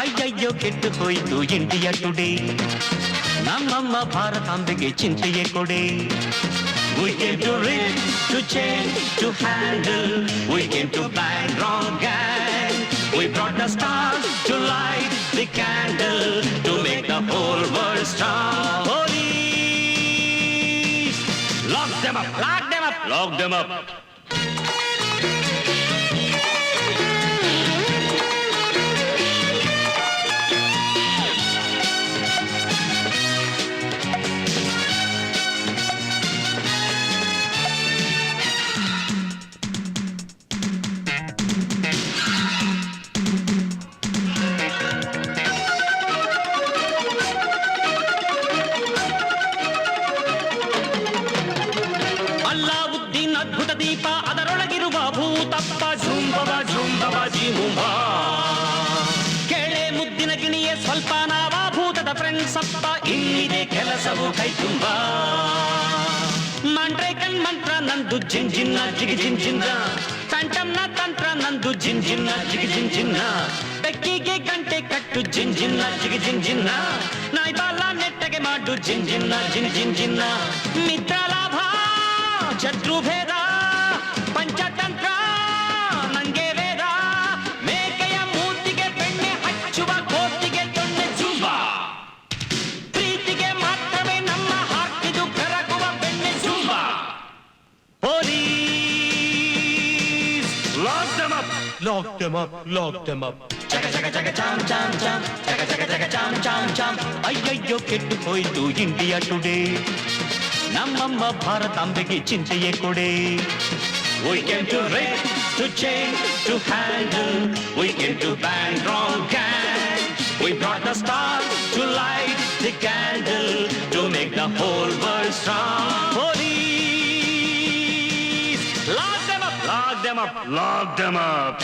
ಅಯ್ಯಯ್ಯೋ ಕೆಟ್ಟು ಹೋಯಿತು ಇಂಡಿಯಾ ಟುಡೇ ನಮ್ಮಮ್ಮ ಭಾರತಾಂಬೆಗೆ ಚಿಂತೆಯೇ ಕೊಡೆ We came to reach, to change, to handle. We came to bang wrong gang. We brought the stars to light the candle to make the whole world strong. Police, lock them up, lock them up, lock them up. ದೀಪ ಅದರೊಳಗಿರುವ ಭೂತಪ್ಪ ಝುಂಬವ ಝುಂಬವ ಜಿಮುಂಬ ಕೆಳೆ ಮುದ್ದಿನ ಗಿಣಿಯೇ ಸ್ವಲ್ಪ ನಾವ ಭೂತದ friends ಅಪ್ಪ ಇನ್ನಿದೆ ಕೆಲಸವು ಕೈ ತುಂಬ ಮಂಡ್ರೇಕನ್ ಮಂತ್ರ ನಂದು ಜಿಂಜಿನ್ನ ಜಿಗಿ ಜಿಂಜಿನ್ನ ಫ್ಯಾಂಟಮ್ನ ತಂತ್ರ ನಂದು ಜಿಂಜಿನ್ನ ಜಿಗಿ ಜಿಂಜಿನ್ನ ಬೆಕ್ಕಿಗೆ ಗಂಟೆ ಕಟ್ಟು ಜಿಂಜಿನ್ನ ಜಿಗಿ ಜಿಂಜಿನ್ನ ನಾಯ್ಬಾಲ ನೆಟ್ಟಗೆ ಮಾಡು ಜಿಂಜಿನ್ನ ಜಿನ್ ಜಿಂಜಿನ್ನ ಮಿತ್ರ ಲಾಭ ಶತ್ರು ಭೇದ ಪಂಚತಂತ್ರ ನಂಗೆ ವೇದ ಮೇಕೆಯ ಮೂತಿಗೆ ಬೆಣ್ಣೆ ಹಚ್ಚುವ ಕೋತಿಗೆ ತೊಣ್ಣೆ ಜುಂಬ ಪ್ರೀತಿಗೆ ಮಾತ್ರವೇ ನಮ್ಮ ಹಾಕಿದು ಕರಗುವ ಬೆಣ್ಣೆ ಜುಂಬ police lock them up lock them up lock them up ಜಗ ಜಗ ಜಗ ಚಾಮ್ ಚಾಮ್ ಚಾಮ್ ಜಗ ಜಗ ಜಗ ಚಾಮ್ ಚಾಮ್ ಚಾಮ್ ಅಯ್ಯಯ್ಯೋ ಕೆಟ್ಟು ಹೋಯಿತು ಇಂಡಿಯಾ ಟುಡೇ ನಮ್ಮಮ್ಮ ಭಾರತಾಂಬೆಗೆ ಚಿಂತೆಯೇ ಕೊಡೆ We came to rape, to change, to handle. We came to bang wrong gang. We brought the stars to light the candle to make the whole world strong. Police, lock them up, lock them up, lock them up.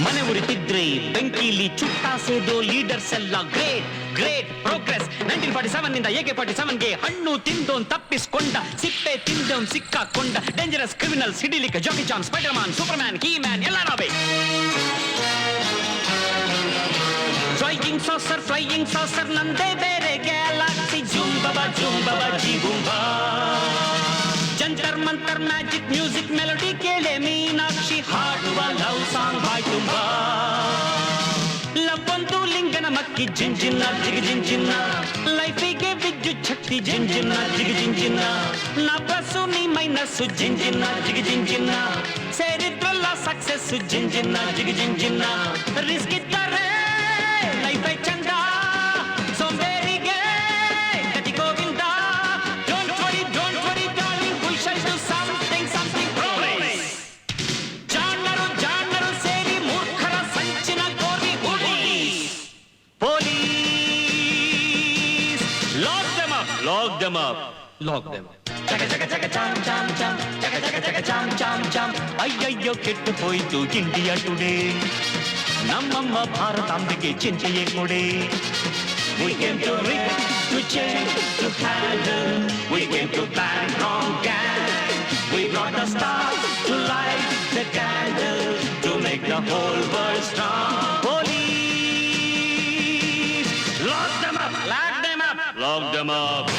ಮನೆ ಉರಿತಿದ್ರೆ ಬೆಂಕಿಲಿ ಚುಟ್ಟ ಸೇದೋ leaders ಎಲ್ಲ great great progress 1947 ನಿಂದ AK-47 ಗೆ ಹಣ್ಣು ತಿಂದೋನ್ ತಪ್ಪಿಸ್ಕೊಂಡ ಸಿಪ್ಪೆ ತಿಂದೋನ್ ಸಿಕ್ಕಾಕೊಂಡ ಡೇಂಜರಸ್ ಕ್ರಿಮಿನಲ್ ಸಿಡಿಲಿಕ್ಕೆ Jackie Chan Spider Man Superman He Man ಎಲ್ಲ ನಾವೇ ಫ್ಲೈಯಿಂಗ್ ಸಾಸರ್ ನಂದೇ ಬೇರೆ ಗ್ಯಾಲಾಕ್ಸಿ ಜುಂಬವ ಜುಂಬವ ಜೀಬುಂಬ ಜಂತರ್ ಮಂತರ್ ಮ್ಯಾಜಿಕ್ ಮ್ಯೂಸಿಕ್ ಮೆಲೋಡಿ ಕೇಳೆ ಮೀನಾಕ್ಷಿ ಹಾಡುವ ಲವ್ ಸಾಂಗ್ ಬಾಯ್ ತುಂಬ ಲಬ್ಬೊಂದು ಲಿಂಗನ ಮಕ್ಕಿ ಜಿಂಜಿನ್ನ ಜಿಗಿ ಜಿಂಜಿನ್ನ ಲೈಫಿಗೆ ವಿದ್ಯುತ್ ಶಕ್ತಿ ಜಿಂಜಿನ್ನ ಜಿಗಿ ಜಿಂಜಿನ್ನ ನಾ ಪ್ಲಸ್ಸು ನೀ ಮೈನಸ್ಸು ಜಿಂಜಿನ್ನ ಜಿಗಿ ಜಿಂಜಿನ್ನ ಸೇರಿದ್ರಲ್ಲ ಸಕ್ಸಸ್ಸು ಜಿಂಜಿನ್ನ ಜಿಗಿ ಜಿಂಜಿನ್ನ ರಿಸ್ಕ್ ಇದ್ದಾರೆ ಲೈಫ್ ಚಂದ ಸೋಂಬೇರಿಗೆ ಗತಿ Govinda don't worry darling we shall do something promise ಜಾಣರು ಸೇರಿ ಮೂರ್ಖರ ಸಂಚಿನ ಗೋರಿ ಹುಡಿ police lock them up lock them up lock them ಜಗ ಜಗ ಜಗ ಚಾಮ್ ಚಾಮ್ ಚಾಮ್ ಜಗ ಜಗ ಜಗ ಚಾಮ್ ಚಾಮ್ ಚಾಮ್ ಅಯ್ಯಯ್ಯೋ ಕೆಟ್ಟು ಹೋಯಿತು ಇಂಡಿಯಾ ಟುಡೇ ನಮ್ಮಮ್ಮ ಭಾರತಾಂಬೆಗೆ ಚಿಂತೆಯೇ ಕೊಡೆ We came to reach, to change, to handle. We came to bang wrong gang. We brought the stars to light the candle to make the whole world strong. Police, lock them up, lock them up, lock them up.